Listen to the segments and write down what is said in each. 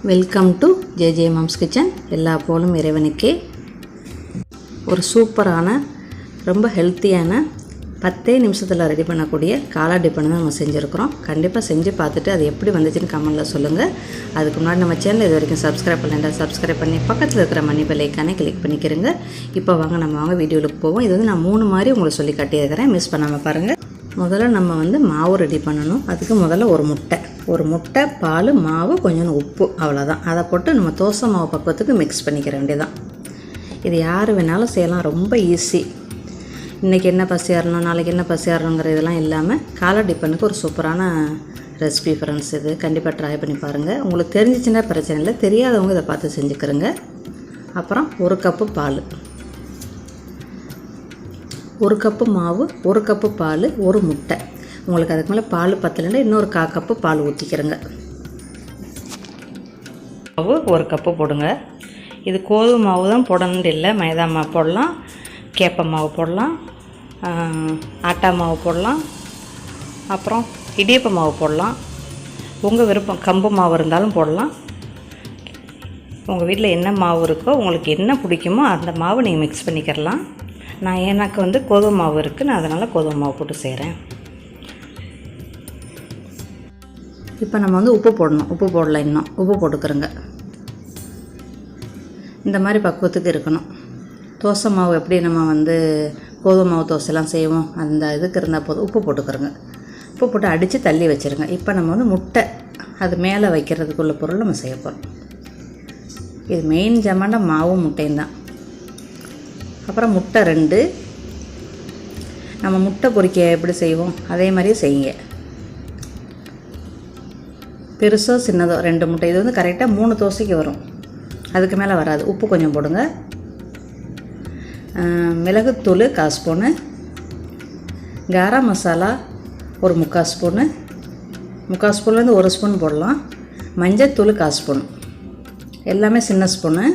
Welcome to J moms kitchen. எல்லா போலும் இறைவனுக்கே. ஒரு சூப்பரான ரொம்ப ஹெல்த்தியான 10 நிமிஷத்தில் ரெடி பண்ணக்கூடிய காலா டிஃபன் தான் நம்ம செஞ்சுருக்கிறோம். கண்டிப்பாக செஞ்சு பார்த்துட்டு அது எப்படி வந்துச்சுன்னு கமெண்ட்டில் சொல்லுங்கள். அதுக்கு முன்னாடி நம்ம சேனல் இது வரைக்கும் சப்ஸ்கிரைப் பண்ணலைன்னா சப்ஸ்கிரைப் பண்ணி பக்கத்தில் இருக்கிற மணி பெல் ஐக்கானே கிளிக் பண்ணிக்கிறங்க. இப்போ வாங்க வீடியோவுக்கு போவோம். இது வந்து நான் 3 மாதிரி உங்களுக்கு சொல்லி காட்டியிருக்கிறேன், மிஸ் பண்ணாமல் பாருங்கள். முதல்ல நம்ம மாவு ரெடி பண்ணணும். அதுக்கு முதல்ல ஒரு முட்டை பால் மாவு கொஞ்சம் உப்பு, அவ்வளோதான். அதை போட்டு நம்ம தோசை மாவு பக்குவத்துக்கு மிக்ஸ் பண்ணிக்கிற வேண்டியதான். இது யார் வேணாலும் செய்யலாம், ரொம்ப ஈஸி. இன்றைக்கி என்ன பசி ஆறணும், நாளைக்கு என்ன பசி ஆறணுங்கிற இதெல்லாம் இல்லாமல் காலை டிஃபனுக்கு ஒரு சூப்பரான ரெசிபி ஃப்ரெண்ட்ஸ். இது கண்டிப்பாக ட்ரை பண்ணி பாருங்கள். உங்களுக்கு தெரிஞ்சிச்சுன்னா பிரச்சனை இல்லை, தெரியாதவங்க இதை பார்த்து செஞ்சுக்கிறங்க. அப்புறம் 1 கப்பு பால், 1 கப்பு மாவு, 1 கப்பு பால், 1 முட்டை. உங்களுக்கு அதுக்கு மேலே பால் பத்தலைன்னா இன்னொரு 1/4 கப்பு பால் ஊற்றிக்கிறங்க. மாவு 1 கப்பு போடுங்க. இது கோதுமை மாவு தான் போடணுன்னு இல்லை, மைதா மாவு போடலாம், கேப்ப மாவு போடலாம், ஆட்டா மாவு போடலாம், அப்புறம் இடியப்ப மாவு போடலாம். உங்கள் விருப்பம், கம்பு மாவு இருந்தாலும் போடலாம். உங்கள் வீட்டில் என்ன மாவு இருக்கோ, உங்களுக்கு என்ன பிடிக்குமோ அந்த மாவு நீங்கள் மிக்ஸ் பண்ணிக்கிறலாம். எனக்கு கோதுமை மாவு இருக்குது, நான் அதனால் கோதுமை மாவு போட்டு செய்கிறேன். இப்போ நம்ம உப்பு போடணும். உப்பு போடல, இன்னும் உப்பு போட்டுக்கிறோங்க. இந்த மாதிரி பக்குவத்துக்கு இருக்கணும். தோசை மாவு எப்படி நம்ம கோதுமை மாவு தோசைலாம் செய்வோம், அந்த இதுக்கு இருந்தால் போதும். உப்பு போட்டுக்கிறோங்க. உப்பு போட்டு அடித்து தள்ளி வச்சுருங்க. இப்போ நம்ம முட்டை அது மேலே வைக்கிறதுக்குள்ள பொருள் நம்ம செய்ய போகிறோம். இது மெயின் ஜமாண்ட மாவும் முட்டையும் தான். அப்புறம் முட்டை 2. நம்ம முட்டை பொரிக்க எப்படி செய்வோம் அதே மாதிரியே செய்யுங்க. பெருசோ சின்னதோ 2 முட்டை. இது கரெக்டாக 3 தோசைக்கு வரும், அதுக்கு மேலே வராது. உப்பு கொஞ்சம் போடுங்க. மிளகுத்தூள் 1/4 ஸ்பூனு, கரம் மசாலா ஒரு 3/4 ஸ்பூனு, 3/4 ஸ்பூன்லேருந்து 1 ஸ்பூன் போடலாம். மஞ்சத்தூள் 1/4 ஸ்பூன், எல்லாமே சின்ன ஸ்பூனு.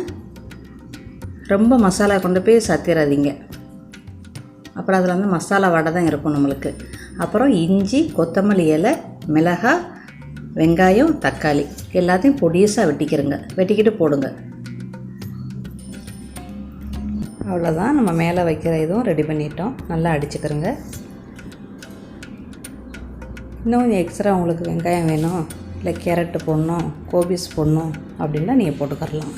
ரொம்ப மசாலா கொண்டு போய் சத்திராதீங்க, அப்புறம் அதில் மசாலா வடை தான் இருக்கும் நம்மளுக்கு. அப்புறம் இஞ்சி, கொத்தமல்லி இலை, மிளகாய், வெங்காயம், தக்காளி எல்லாத்தையும் பொடிசாக வெட்டிக்கிறங்க. வெட்டிக்கிட்டு போடுங்க. அவ்வளோதான். நம்ம மேலே வைக்கிற இதுவும் ரெடி பண்ணிட்டோம். நல்லா அடிச்சுக்கிறோங்க. இன்னும் கொஞ்சம் எக்ஸ்ட்ரா உங்களுக்கு வெங்காயம் வேணும், இல்லை கேரட்டு போடணும், கோபிஸ் போடணும் அப்படின்னா நீங்கள் போட்டுக்கரலாம்.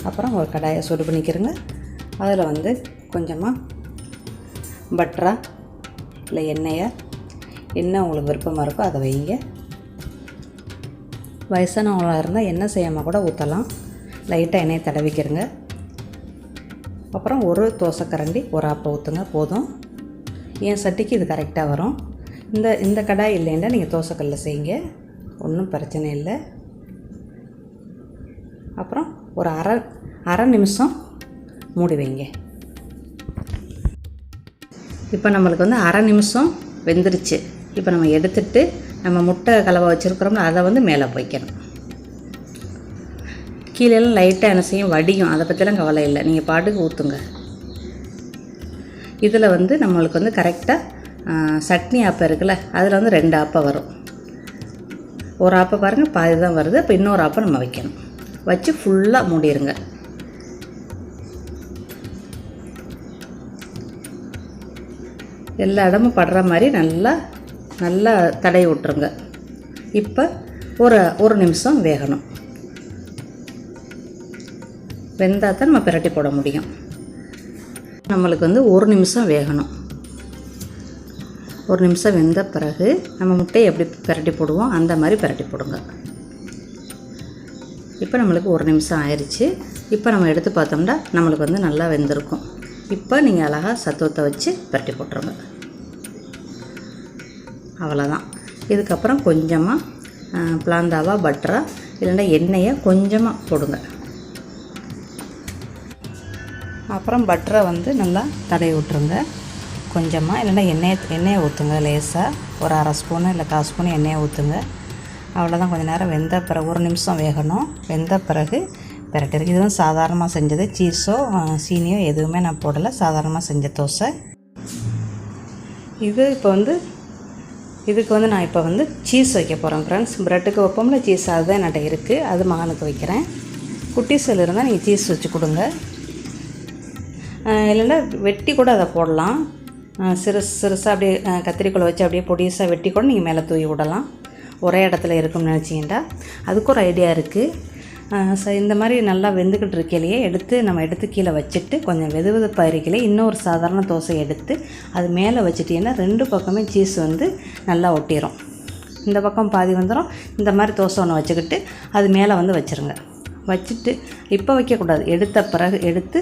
அப்புறம் ஒரு கடாயை சூடு பண்ணிக்கிறங்க. அதில் கொஞ்சமாக பட்டரா இல்லை எண்ணெய் உங்களுக்கு விருப்பமாக இருக்கோ அதை வைங்க. வயசானவங்களாக இருந்தால் எண்ணெய் செய்யாமல் கூட ஊற்றலாம். லைட்டாக எண்ணெயை தடவிக்கிறங்க. அப்புறம் ஒரு தோசைக்கரண்டி ஒரு ஆப்பை ஊற்றுங்க, போதும். என் சட்டிக்கு இது கரெக்டாக வரும். இந்த கடாய் இல்லைன்னா நீங்கள் தோசைக்கல்லில் செய்யுங்க, ஒன்றும் பிரச்சனை இல்லை. அப்புறம் ஒரு அரை நிமிஷம் மூடி வைங்க. இப்போ நம்மளுக்கு அரை நிமிஷம் வெந்துருச்சு. இப்போ நம்ம எடுத்துட்டு நம்ம முட்டை கலவை வச்சுருக்கிறோம்ல அதை மேலே வைக்கணும். கீழெல்லாம் லைட்டாக என்ன செய்யும், வடியும். அதை பற்றிலாம் கவலை இல்லை, நீங்கள் பாட்டுக்கு ஊற்றுங்க. இதில் நம்மளுக்கு கரெக்டாக சட்னி ஆப்பை இருக்குல்ல, அதில் 2 ஆப்பை வரும். ஒரு ஆப்பை பாருங்கள், பாதி தான் வருது. அப்போ இன்னொரு ஆப்பை நம்ம வைக்கணும். வச்சு ஃபுல்லாக மூடிடுங்க. எல்லா இடமும் படுற மாதிரி நல்லா தடவி விட்டுருங்க. இப்போ ஒரு நிமிஷம் வேகணும். வெந்தால் தான் நம்ம பிரட்டி போட முடியும். நம்மளுக்கு 1 நிமிஷம் வேகணும். 1 நிமிஷம் வெந்த பிறகு நம்ம முட்டையை எப்படி பிரட்டி போடுவோம் அந்த மாதிரி பிரட்டி போடுங்க. இப்போ நம்மளுக்கு 1 நிமிஷம் ஆயிடுச்சு. இப்போ நம்ம எடுத்து பார்த்தோம்னா நம்மளுக்கு நல்லா வெந்திருக்கும். இப்போ நீங்கள் அழகாக சத்துவத்தை வச்சு பிரட்டி போட்டுருங்க. அவ்வளோதான். இதுக்கப்புறம் கொஞ்சமாக பிளாந்தாவா பட்டரா இல்லைன்னா எண்ணெயை கொஞ்சமாக போடுங்க. அப்புறம் பட்டரை நல்லா தடவி விட்டுருங்க கொஞ்சமாக, இல்லைன்னா எண்ணெயை ஊற்றுங்க லேசாக. ஒரு அரை ஸ்பூனு இல்லை 1/4 ஸ்பூன் எண்ணெயை ஊற்றுங்க. அவ்வளோதான். கொஞ்சம் நேரம் வெந்த பிறகு 1 நிமிஷம் வேகணும். வெந்த பிறகு பிரட்டிருக்கு. இது சாதாரணமாக செஞ்சது, சீஸோ சீனியோ எதுவுமே நான் போடலை, சாதாரணமாக செஞ்ச தோசை இது. இப்போ இதுக்கு வந்து நான் இப்போ வந்து சீஸ் வைக்க போகிறேன் ஃப்ரெண்ட்ஸ். ப்ரெட்டுக்கு வைப்போம்ல சீஸ், அதுதான் என்கிட்ட இருக்குது. அது மகனுக்கு வைக்கிறேன். குட்டீஸில் இருந்தால் நீங்கள் சீஸ் வச்சு கொடுங்க. இல்லைன்னா வெட்டி கூட அதை போடலாம். சிறுசாக அப்படியே கத்திரிக்கோலை வச்சு அப்படியே பொடிசாக வெட்டி கூட நீங்கள் மேலே தூவி விடலாம். ஒரே இடத்துல இருக்கும்னு நினச்சிங்கன்னா அதுக்கு ஒரு ஐடியா இருக்குது. இந்த மாதிரி நல்லா வெந்துக்கிட்டு இருக்கையிலேயே எடுத்து கீழே வச்சுட்டு கொஞ்சம் வெதுவெதுப்பாக இருக்கையிலே இன்னொரு சாதாரண தோசை எடுத்து அது மேலே வச்சுட்டிங்கன்னா 2 பக்கமே சீஸ் வந்து நல்லா ஒட்டிடும். இந்த பக்கம் பாதி வந்துடும். இந்த மாதிரி தோசை ஒன்று வச்சுக்கிட்டு அது மேலே வந்து வச்சுருங்க. வச்சுட்டு இப்போ வைக்கக்கூடாது. எடுத்த பிறகு எடுத்து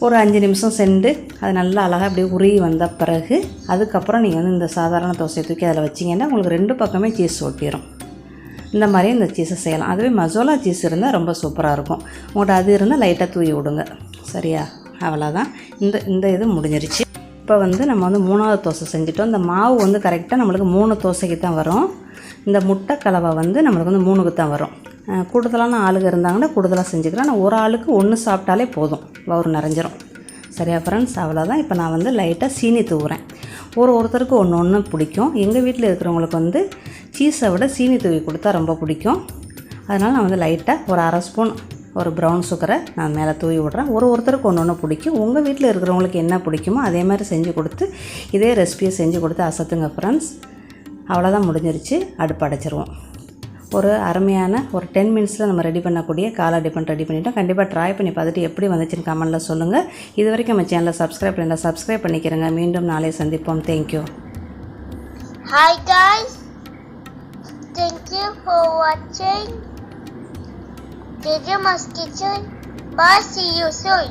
ஒரு 5 நிமிஷம் சென்று அது நல்லா அழகாக அப்படியே உருகி வந்த பிறகு அதுக்கப்புறம் நீங்கள் வந்து இந்த சாதாரண தோசையை தூக்கி அதில் வச்சிங்கன்னா உங்களுக்கு 2 பக்கமே சீஸ் ஒட்டிடும். இந்த மாதிரி இந்த சீஸை செய்யலாம். அதுவே மசாலா சீஸ் இருந்தால் ரொம்ப சூப்பராக இருக்கும். உங்கள்கிட்ட அது இருந்தால் லைட்டாக தூவி விடுங்க. சரியா? அவ்வளோதான். இந்த இது முடிஞ்சிருச்சு. இப்போ வந்து நம்ம வந்து 3வது தோசை செஞ்சுட்டோம். இந்த மாவு வந்து கரெக்டாக நம்மளுக்கு 3 தோசைக்கு தான் வரும். இந்த முட்டை கலவை வந்து நம்மளுக்கு வந்து 3க்கு தான் வரும். கூடுதலான ஆளுங்க இருந்தாங்கன்னா கூடுதலாக செஞ்சுக்கிறேன். ஆனால் ஒரு ஆளுக்கு 1 சாப்பிட்டாலே போதும், வயிறு நிறைஞ்சிரும். சரியா ஃப்ரெண்ட்ஸ்? அவ்வளோதான். இப்போ நான் வந்து லைட்டாக சீனி தூவுறேன். ஒருத்தருக்கு ஒன்று பிடிக்கும். எங்கள் வீட்டில் இருக்கிறவங்களுக்கு வந்து சீஸை விட சீனி தூவி கொடுத்தா ரொம்ப பிடிக்கும். அதனால் நான் வந்து லைட்டாக ஒரு 1/2 ஸ்பூன் ஒரு ப்ரௌன் சுகரை நான் மேலே தூவி விட்றேன். ஒருத்தருக்கு ஒன்று பிடிக்கும். உங்கள் வீட்டில் இருக்கிறவங்களுக்கு என்ன பிடிக்குமோ அதே மாதிரி செஞ்சு கொடுத்து இதே ரெசிபியை செஞ்சு கொடுத்து அசத்துங்க ஃப்ரெண்ட்ஸ். அவ்வளோதான், முடிஞ்சிருச்சு. அடுப்பு அடைச்சிருவோம். ஒரு அருமையான ஒரு 10 மினிட்ஸில் நம்ம ரெடி பண்ணக்கூடிய காலா டிபன் ரெடி பண்ணிவிட்டோம். கண்டிப்பாக ட்ரை பண்ணி பார்த்துட்டு எப்படி வந்துச்சுன்னு கமெண்ட்டில் சொல்லுங்கள். இது வரைக்கும் நம்ம சேனலை சப்ஸ்கிரைப் பண்ணால் சப்ஸ்கிரைப் பண்ணிக்கிறேங்க. மீண்டும் நாளை சந்திப்போம். Thank you. Hi guys, thank you for watching Deliciousfast Kitchen. Bye, see you soon.